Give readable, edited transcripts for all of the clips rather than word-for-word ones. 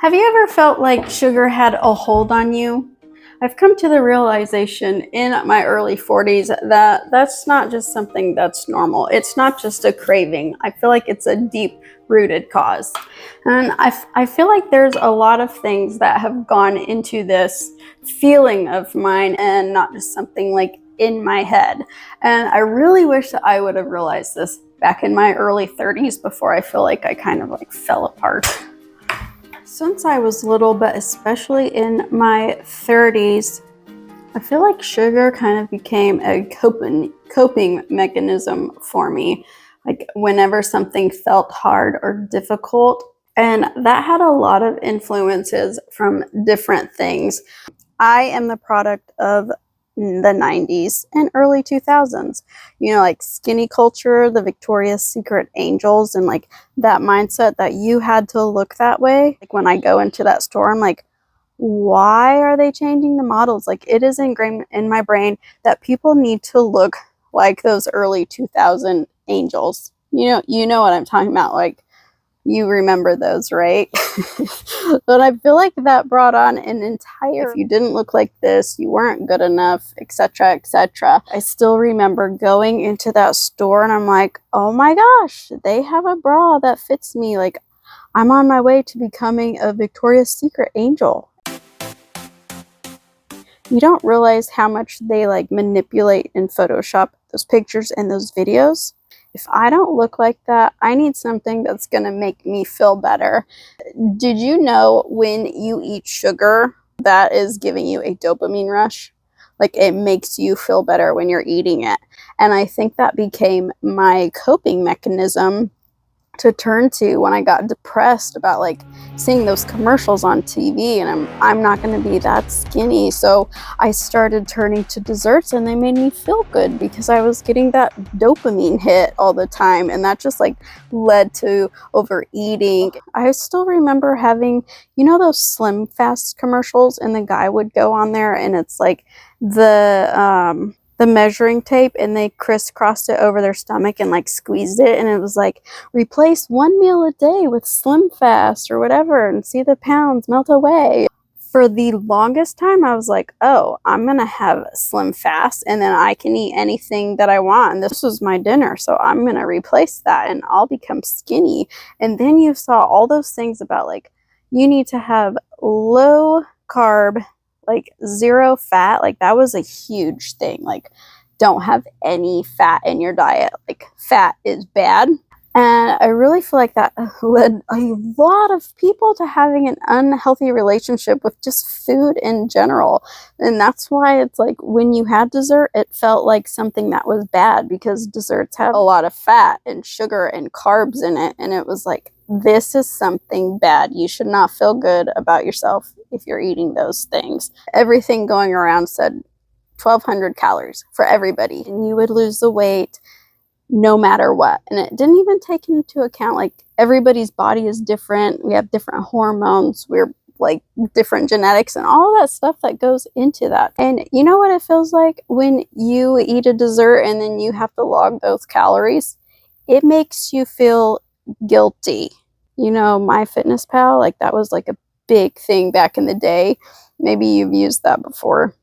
Have you ever felt like sugar had a hold on you? I've come to the realization in my early 40s that that's not just something that's normal. It's not just a craving. I feel like it's a deep rooted cause. And I feel like there's a lot of things that have gone into this feeling of mine and not just something like in my head. And I really wish that I would have realized this back in my early 30s before I feel like I kind of like fell apart. Since I was little, but especially in my 30s, I feel like sugar kind of became a coping mechanism for me. Like whenever something felt hard or difficult, and that had a lot of influences from different things. I am the product of the 90s and early 2000s, like skinny culture, the Victoria's Secret angels, and like that mindset that you had to look that way. Like when I go into that store, I'm like, why are they changing the models? Like it is ingrained in my brain that people need to look like those early 2000 angels. You know what I'm talking about. Like, you remember those, right? But I feel like that brought on an entire, if you didn't look like this, you weren't good enough, etc., etc. I still remember going into that store and I'm like, oh my gosh, they have a bra that fits me. Like, I'm on my way to becoming a Victoria's Secret angel. You don't realize how much they like manipulate and Photoshop those pictures and those videos. If I don't look like that, I need something that's going to make me feel better. Did you know when you eat sugar, that is giving you a dopamine rush? Like it makes you feel better when you're eating it. And I think that became my coping mechanism to turn to when I got depressed about like seeing those commercials on TV, and I'm not going to be that skinny. So I started turning to desserts and they made me feel good because I was getting that dopamine hit all the time, and that just like led to overeating. I still remember having, those Slim Fast commercials, and the guy would go on there and it's like the measuring tape, and they crisscrossed it over their stomach and like squeezed it, and it was like, replace one meal a day with Slim Fast or whatever and see the pounds melt away. For the longest time I was like, oh, I'm gonna have Slim Fast and then I can eat anything that I want, and this was my dinner, so I'm gonna replace that and I'll become skinny. And then you saw all those things about like, you need to have low carb, like zero fat. Like that was a huge thing. Like, don't have any fat in your diet. Like fat is bad. And I really feel like that led a lot of people to having an unhealthy relationship with just food in general. And that's why it's like when you had dessert, it felt like something that was bad because desserts have a lot of fat and sugar and carbs in it. And it was like, this is something bad. You should not feel good about yourself if you're eating those things. Everything going around said 1,200 calories for everybody, and you would lose the weight no matter what. And it didn't even take into account like everybody's body is different. We have different hormones. We're like different genetics and all that stuff that goes into that. And you know what it feels like when you eat a dessert and then you have to log those calories? It makes you feel guilty. MyFitnessPal, like that was like a big thing back in the day. Maybe you've used that before.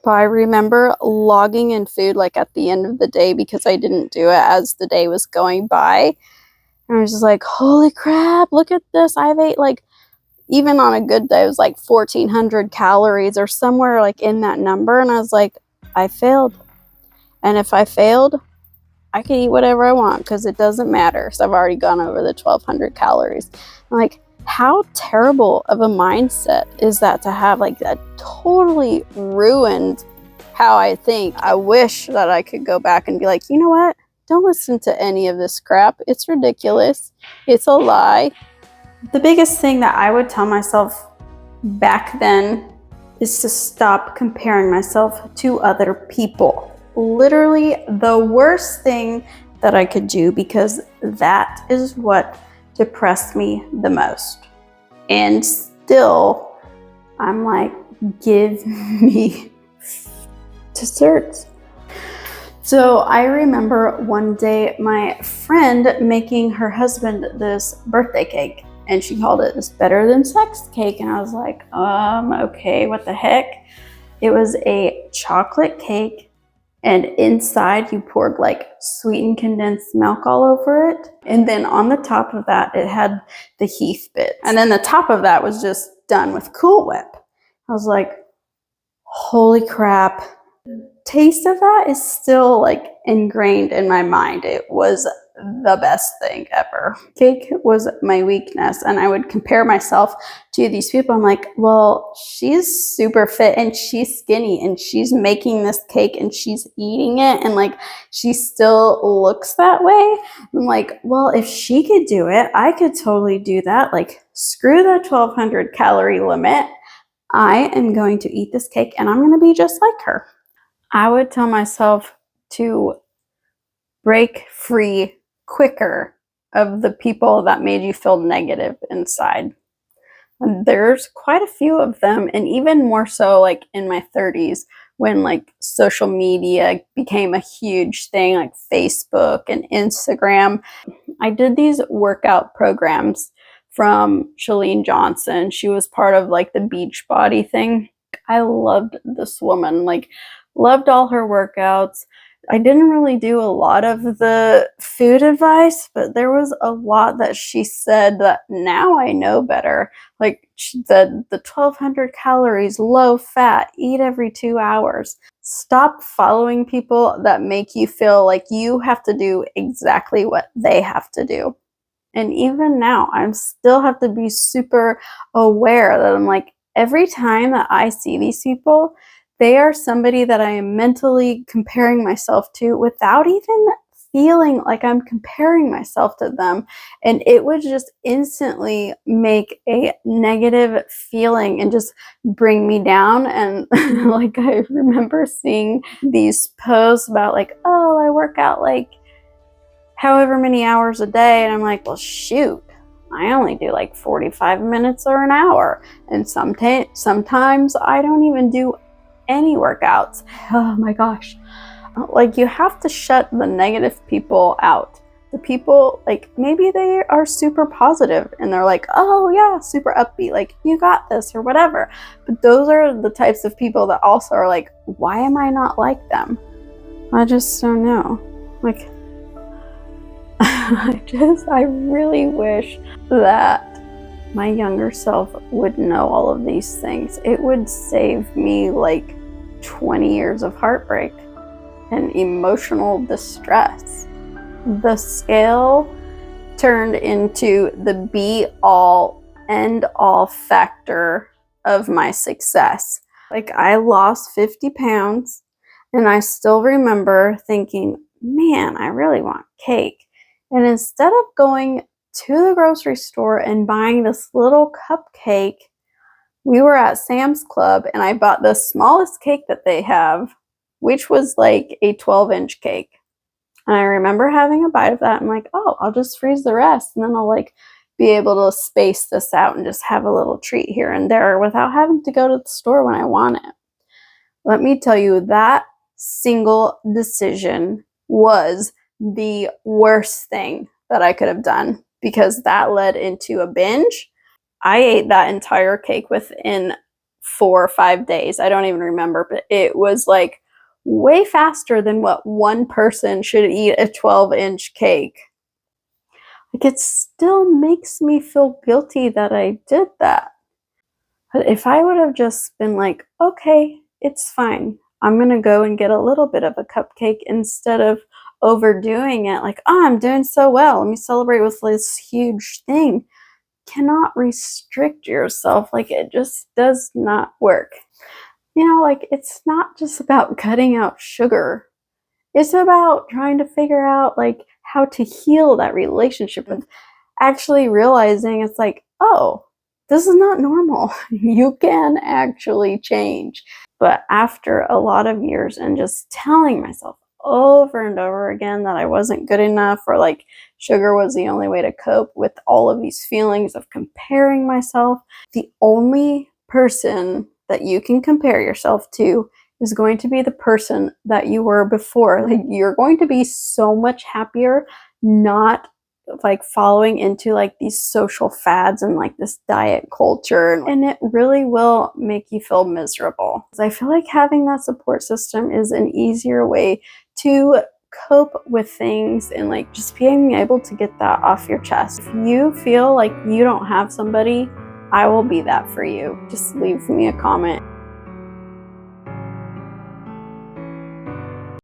But I remember logging in food like at the end of the day because I didn't do it as the day was going by. And I was just like, holy crap, look at this. I've ate like, even on a good day, it was like 1,400 calories or somewhere like in that number. And I was like, I failed. And if I failed, I can eat whatever I want because it doesn't matter. So I've already gone over the 1,200 calories. I'm like, how terrible of a mindset is that to have? Like that totally ruined how I think. I wish that I could go back and be like, you know what? Don't listen to any of this crap. It's ridiculous. It's a lie. The biggest thing that I would tell myself back then is to stop comparing myself to other people. Literally the worst thing that I could do, because that is what depressed me the most. And still, I'm like, give me desserts. So I remember one day my friend making her husband this birthday cake. and she called it this better than sex cake. And I was like, okay, what the heck? It was a chocolate cake, and inside you poured like sweetened condensed milk all over it. And then on the top of that, it had the Heath bits. And then the top of that was just done with Cool Whip. I was like, holy crap. Taste of that is still like ingrained in my mind. It was the best thing ever. Cake was my weakness, and I would compare myself to these people. I'm like, well, she's super fit and she's skinny and she's making this cake and she's eating it and like she still looks that way. I'm like, well, if she could do it, I could totally do that. Like, screw the 1200 calorie limit. I am going to eat this cake and I'm going to be just like her. I would tell myself to break free quicker of the people that made you feel negative inside. And there's quite a few of them, and even more so like in my 30s when like social media became a huge thing, like Facebook and Instagram. I did these workout programs from Chalene Johnson. She was part of like the Beachbody thing. I loved this woman, like loved all her workouts. I didn't really do a lot of the food advice, but there was a lot that she said that now I know better. Like she said, the 1200 calories, low fat, eat every 2 hours. Stop following people that make you feel like you have to do exactly what they have to do. And even now, I still have to be super aware that I'm like, every time that I see these people, they are somebody that I am mentally comparing myself to without even feeling like I'm comparing myself to them. And it would just instantly make a negative feeling and just bring me down. And like, I remember seeing these posts about like, oh, I work out like however many hours a day. And I'm like, well, shoot, I only do like 45 minutes or an hour. And sometimes I don't even do any workouts. Oh my gosh. Like, you have to shut the negative people out. The people, like, maybe they are super positive and they're like, oh yeah, super upbeat, like, you got this or whatever. But those are the types of people that also are like, why am I not like them? I just don't know. Like, I really wish that my younger self would know all of these things. It would save me like 20 years of heartbreak and emotional distress. The scale turned into the be-all, end-all factor of my success. Like, I lost 50 pounds and I still remember thinking, man, I really want cake. And instead of going to the grocery store and buying this little cupcake, we were at Sam's Club and I bought the smallest cake that they have, which was like a 12-inch cake. And I remember having a bite of that. I'm like, oh, I'll just freeze the rest and then I'll like be able to space this out and just have a little treat here and there without having to go to the store when I want it. Let me tell you, that single decision was the worst thing that I could have done, because that led into a binge. I ate that entire cake within 4 or 5 days. I don't even remember, but it was like way faster than what one person should eat a 12-inch cake. Like, it still makes me feel guilty that I did that. But if I would have just been like, okay, it's fine, I'm gonna go and get a little bit of a cupcake instead of overdoing it, like, oh, I'm doing so well, let me celebrate with this huge thing. Cannot restrict yourself. Like, it just does not work. You know, like, it's not just about cutting out sugar. It's about trying to figure out like how to heal that relationship and actually realizing it's like, oh, this is not normal. You can actually change. But after a lot of years and just telling myself over and over again that I wasn't good enough, or like sugar was the only way to cope with all of these feelings of comparing myself, the only person that you can compare yourself to is going to be the person that you were before. Like, you're going to be so much happier not like following into like these social fads and like this diet culture, and it really will make you feel miserable. I feel like having that support system is an easier way to cope with things and like just being able to get that off your chest. If you feel like you don't have somebody, I will be that for you. Just leave me a comment.